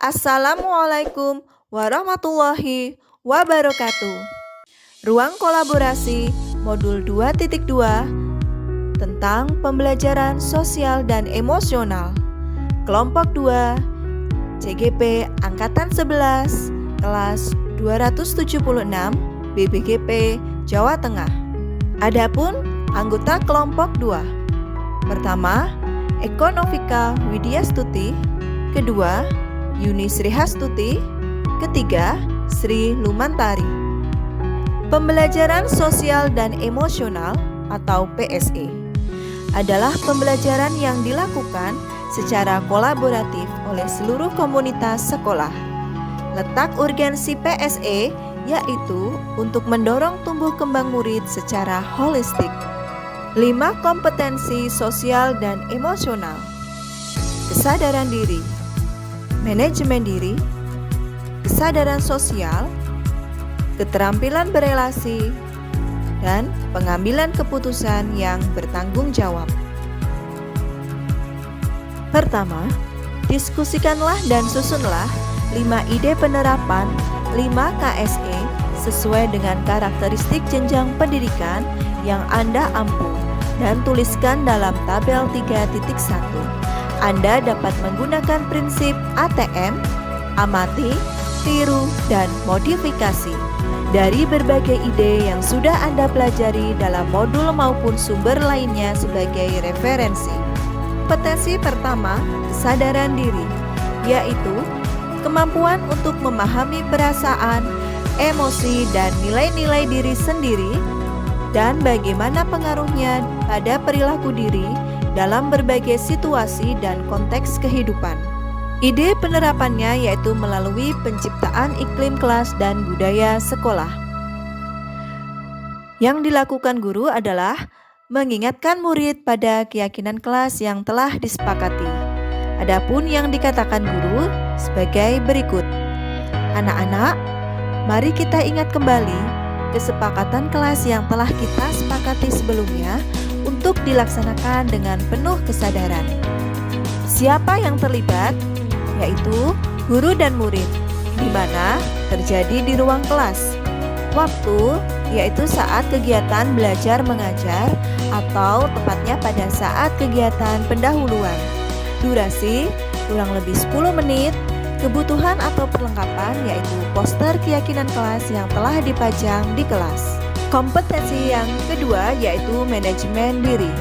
Assalamualaikum warahmatullahi wabarakatuh. Ruang kolaborasi modul 2.2 tentang pembelajaran sosial dan emosional. Kelompok 2 CGP Angkatan 11 kelas 276 BPGP Jawa Tengah. Adapun anggota kelompok 2. Pertama, Eko Novika Widyastuti. Kedua, Yuni Srihastuti. Ketiga, Sri Lumantari. Pembelajaran sosial dan emosional atau PSE adalah pembelajaran yang dilakukan secara kolaboratif oleh seluruh komunitas sekolah. Letak urgensi PSE yaitu untuk mendorong tumbuh kembang murid secara holistik. 5 kompetensi sosial dan emosional. Kesadaran diri, manajemen diri, kesadaran sosial, keterampilan berelasi, dan pengambilan keputusan yang bertanggung jawab. Pertama, diskusikanlah dan susunlah 5 ide penerapan 5 KSE sesuai dengan karakteristik jenjang pendidikan yang Anda ampu dan tuliskan dalam tabel 3.1. Anda dapat menggunakan prinsip ATM, amati, tiru, dan modifikasi dari berbagai ide yang sudah Anda pelajari dalam modul maupun sumber lainnya sebagai referensi. Kompetensi pertama, kesadaran diri, yaitu kemampuan untuk memahami perasaan, emosi, dan nilai-nilai diri sendiri dan bagaimana pengaruhnya pada perilaku diri dalam berbagai situasi dan konteks kehidupan. Ide penerapannya yaitu melalui penciptaan iklim kelas dan budaya sekolah. Yang dilakukan guru adalah mengingatkan murid pada keyakinan kelas yang telah disepakati. Adapun yang dikatakan guru sebagai berikut. Anak-anak, mari kita ingat kembali kesepakatan kelas yang telah kita sepakati sebelumnya untuk dilaksanakan dengan penuh kesadaran. Siapa yang terlibat? Yaitu guru dan murid, di mana terjadi di ruang kelas. Waktu yaitu saat kegiatan belajar mengajar atau tepatnya pada saat kegiatan pendahuluan. Durasi kurang lebih 10 menit. Kebutuhan atau perlengkapan yaitu poster keyakinan kelas yang telah dipajang di kelas. Kompetensi yang kedua yaitu manajemen diri,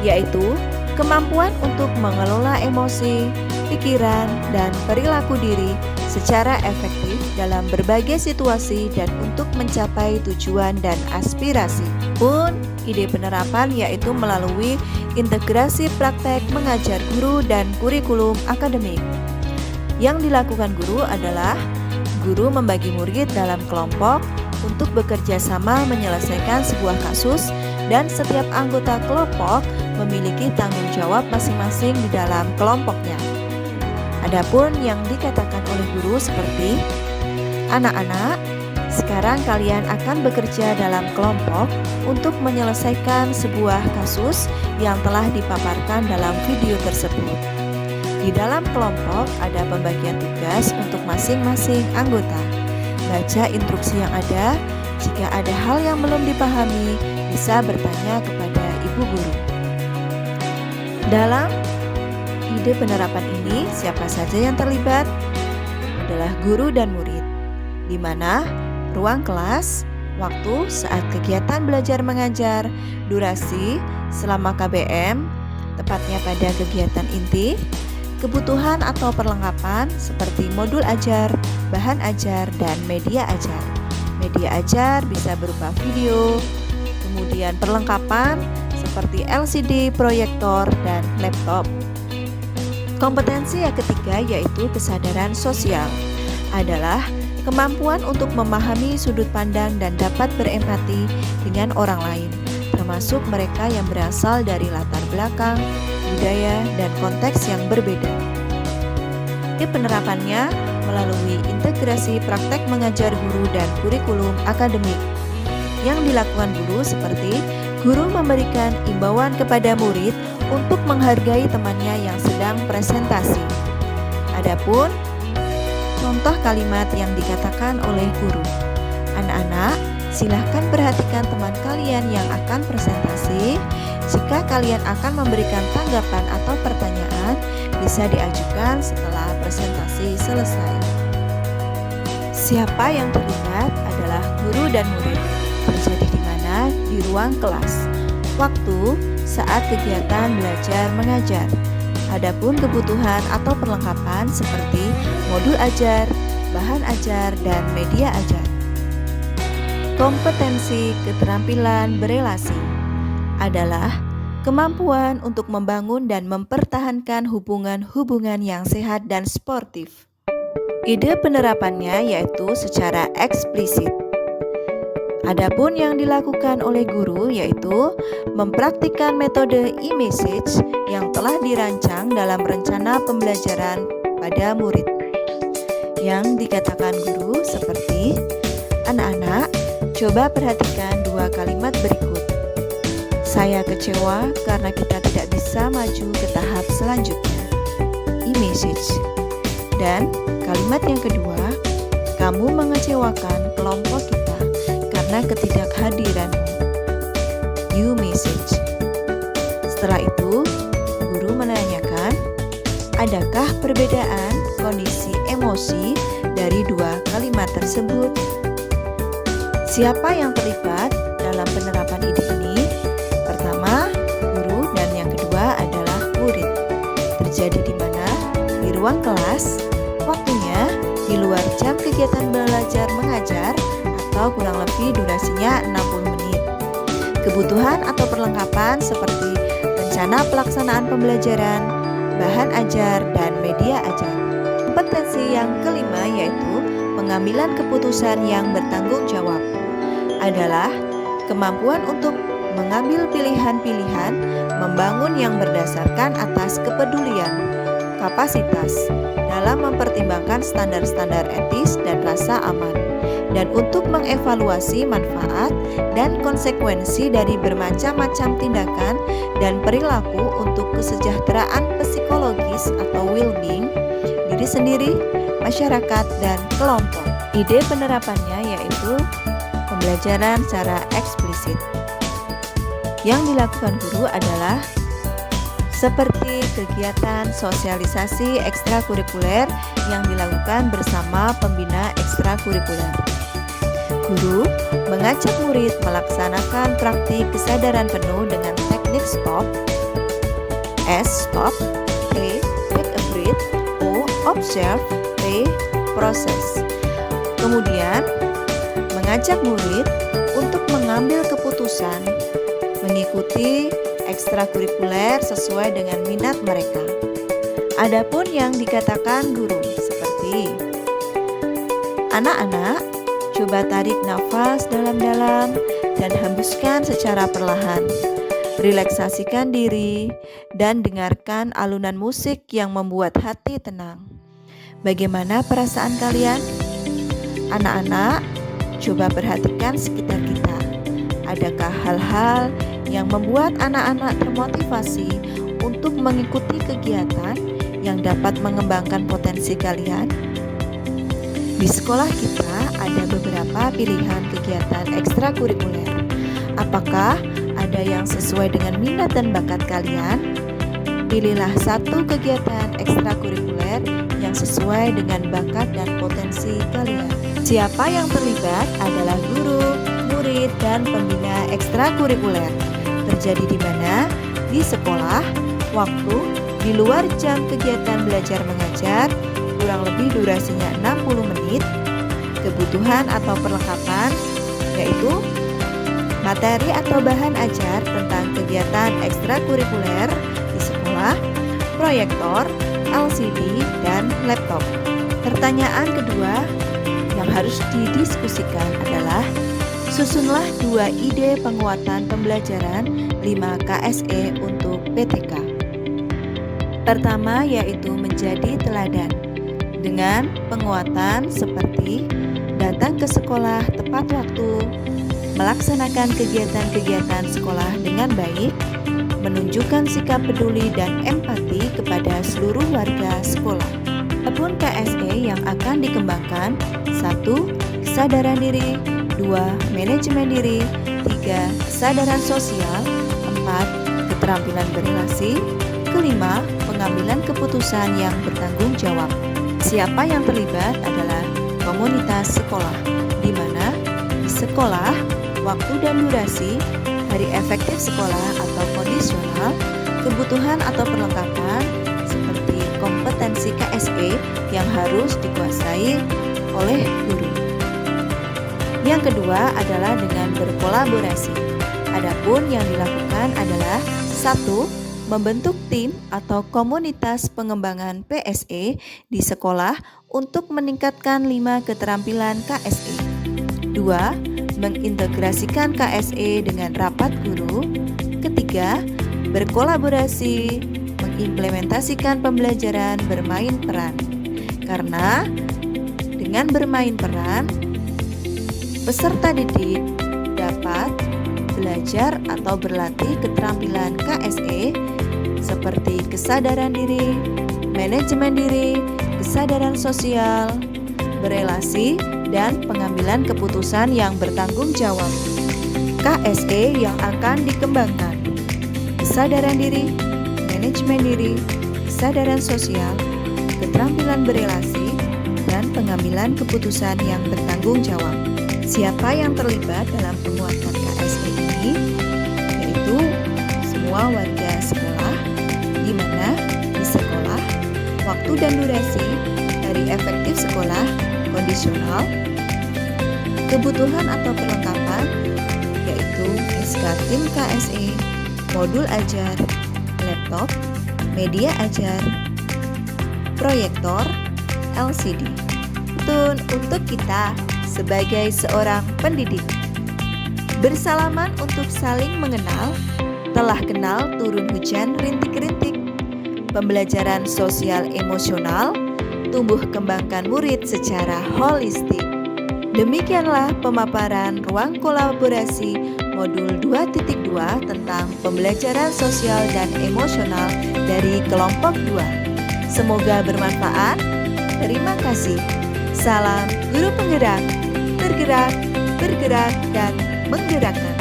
yaitu kemampuan untuk mengelola emosi, pikiran, dan perilaku diri secara efektif dalam berbagai situasi dan untuk mencapai tujuan dan aspirasi. Ide penerapan yaitu melalui integrasi praktek mengajar guru dan kurikulum akademik. Yang dilakukan guru adalah guru membagi murid dalam kelompok untuk bekerja sama menyelesaikan sebuah kasus dan setiap anggota kelompok memiliki tanggung jawab masing-masing di dalam kelompoknya. Adapun yang dikatakan oleh guru seperti, anak-anak, sekarang kalian akan bekerja dalam kelompok untuk menyelesaikan sebuah kasus yang telah dipaparkan dalam video tersebut. Di dalam kelompok ada pembagian tugas untuk masing-masing anggota. Baca instruksi yang ada. Jika ada hal yang belum dipahami, bisa bertanya kepada ibu guru. Dalam ide penerapan ini, siapa saja yang terlibat? Adalah guru dan murid. Di mana ruang kelas, waktu saat kegiatan belajar mengajar, durasi selama KBM, tepatnya pada kegiatan inti, kebutuhan atau perlengkapan seperti modul ajar, bahan ajar, dan media ajar. Media ajar bisa berupa video, kemudian perlengkapan seperti LCD, proyektor, dan laptop. Kompetensi yang ketiga yaitu kesadaran sosial, adalah kemampuan untuk memahami sudut pandang dan dapat berempati dengan orang lain, termasuk mereka yang berasal dari latar belakang, budaya, dan konteks yang berbeda. Penerapannya melalui integrasi praktek mengajar guru dan kurikulum akademik. Yang dilakukan guru seperti guru memberikan imbauan kepada murid untuk menghargai temannya yang sedang presentasi. Adapun contoh kalimat yang dikatakan oleh guru. Anak-anak, silahkan perhatikan teman kalian yang akan presentasi. Jika kalian akan memberikan tanggapan atau pertanyaan, bisa diajukan setelah presentasi selesai. Siapa yang terlibat adalah guru dan murid. Terjadi di mana? Di ruang kelas. Waktu saat kegiatan belajar mengajar. Adapun kebutuhan atau perlengkapan seperti modul ajar, bahan ajar, dan media ajar. Kompetensi keterampilan berelasi adalah kemampuan untuk membangun dan mempertahankan hubungan-hubungan yang sehat dan sportif. Ide penerapannya yaitu secara eksplisit. Adapun yang dilakukan oleh guru yaitu mempraktikkan metode e-message yang telah dirancang dalam rencana pembelajaran pada murid. Yang dikatakan guru seperti, anak-anak, coba perhatikan dua kalimat berikut. Saya kecewa karena kita tidak bisa maju ke tahap selanjutnya. E-message. Dan kalimat yang kedua, kamu mengecewakan kelompok kita karena ketidakhadiranmu. You message. Setelah itu, guru menanyakan, adakah perbedaan kondisi emosi dari dua kalimat tersebut? Siapa yang terlibat dalam penerapan ide ini? Pertama, guru, dan yang kedua adalah murid. Terjadi di mana? Di ruang kelas. Waktunya di luar jam kegiatan belajar mengajar atau kurang lebih durasinya 60 menit. Kebutuhan atau perlengkapan seperti rencana pelaksanaan pembelajaran, bahan ajar, dan media ajar. Kompetensi yang kelima yaitu pengambilan keputusan yang bertanggung jawab adalah kemampuan untuk mengambil pilihan-pilihan, membangun yang berdasarkan atas kepedulian, kapasitas, dalam mempertimbangkan standar-standar etis dan rasa aman, dan untuk mengevaluasi manfaat dan konsekuensi dari bermacam-macam tindakan dan perilaku untuk kesejahteraan psikologis atau well-being diri sendiri, masyarakat, dan kelompok. Ide penerapannya yaitu pembelajaran secara eksplisit. Yang dilakukan guru adalah seperti kegiatan sosialisasi ekstrakurikuler yang dilakukan bersama pembina ekstrakurikuler. Guru mengajak murid melaksanakan praktik kesadaran penuh dengan teknik STOP, S. Stop, T. Take a breath, O. Observe, P. Process. Kemudian mengajak murid untuk mengambil keputusan mengikuti ekstrakurikuler sesuai dengan minat mereka. Adapun yang dikatakan guru seperti, anak-anak, coba tarik nafas dalam-dalam dan hembuskan secara perlahan. Relaksasikan diri dan dengarkan alunan musik yang membuat hati tenang. Bagaimana perasaan kalian? Anak-anak, coba perhatikan sekitar kita. Adakah hal-hal yang membuat anak-anak termotivasi untuk mengikuti kegiatan yang dapat mengembangkan potensi kalian? Di sekolah kita ada beberapa pilihan kegiatan ekstrakurikuler. Apakah ada yang sesuai dengan minat dan bakat kalian? Pilihlah satu kegiatan ekstrakurikuler yang sesuai dengan bakat dan potensi kalian. Siapa yang terlibat adalah guru, murid, dan pembina ekstrakurikuler. Terjadi di mana? Di sekolah, waktu, di luar jam kegiatan belajar mengajar, kurang lebih durasinya 60 menit. Kebutuhan atau perlengkapan, yaitu materi atau bahan ajar tentang kegiatan ekstrakurikuler di sekolah, proyektor, LCD, dan laptop. Pertanyaan kedua yang harus didiskusikan adalah, susunlah dua ide penguatan pembelajaran 5 KSE untuk PTK. Pertama yaitu menjadi teladan dengan penguatan seperti datang ke sekolah tepat waktu, melaksanakan kegiatan-kegiatan sekolah dengan baik, menunjukkan sikap peduli dan empati kepada seluruh warga sekolah. Adapun KSE yang akan dikembangkan: 1. Kesadaran diri, 2. Manajemen diri, 3. Kesadaran sosial, 4. Keterampilan berrelasi, kelima, pengambilan keputusan yang bertanggung jawab. Siapa yang terlibat adalah komunitas sekolah, di mana di sekolah, waktu dan durasi, hari efektif sekolah atau kondisional, kebutuhan atau perlengkapan, seperti kompetensi KSE yang harus dikuasai oleh guru. Yang kedua adalah dengan berkolaborasi. Adapun yang dilakukan adalah: 1. Membentuk tim atau komunitas pengembangan PSE di sekolah untuk meningkatkan 5 keterampilan KSE. 2. Mengintegrasikan KSE dengan rapat guru. Ketiga, berkolaborasi mengimplementasikan pembelajaran bermain peran. Karena dengan bermain peran, peserta didik dapat belajar atau berlatih keterampilan KSE seperti kesadaran diri, manajemen diri, kesadaran sosial, berelasi, dan pengambilan keputusan yang bertanggung jawab. KSE yang akan dikembangkan: kesadaran diri, manajemen diri, kesadaran sosial, keterampilan berelasi, dan pengambilan keputusan yang bertanggung jawab. Siapa yang terlibat dalam penguatan KSE ini? Yaitu semua warga sekolah, di mana di sekolah, waktu dan durasi, hari efektif sekolah, kondisional, kebutuhan atau perlengkapan, yaitu SK Tim KSE, modul ajar, laptop, media ajar, proyektor, LCD. Untuk kita sebagai seorang pendidik, bersalaman untuk saling mengenal, telah kenal turun hujan rintik-rintik, pembelajaran sosial emosional, tumbuh kembangkan murid secara holistik. Demikianlah pemaparan ruang kolaborasi modul 2.2 tentang pembelajaran sosial dan emosional dari kelompok 2. Semoga bermanfaat. Terima kasih. Salam guru penggerak, tergerak, bergerak, dan menggerakkan.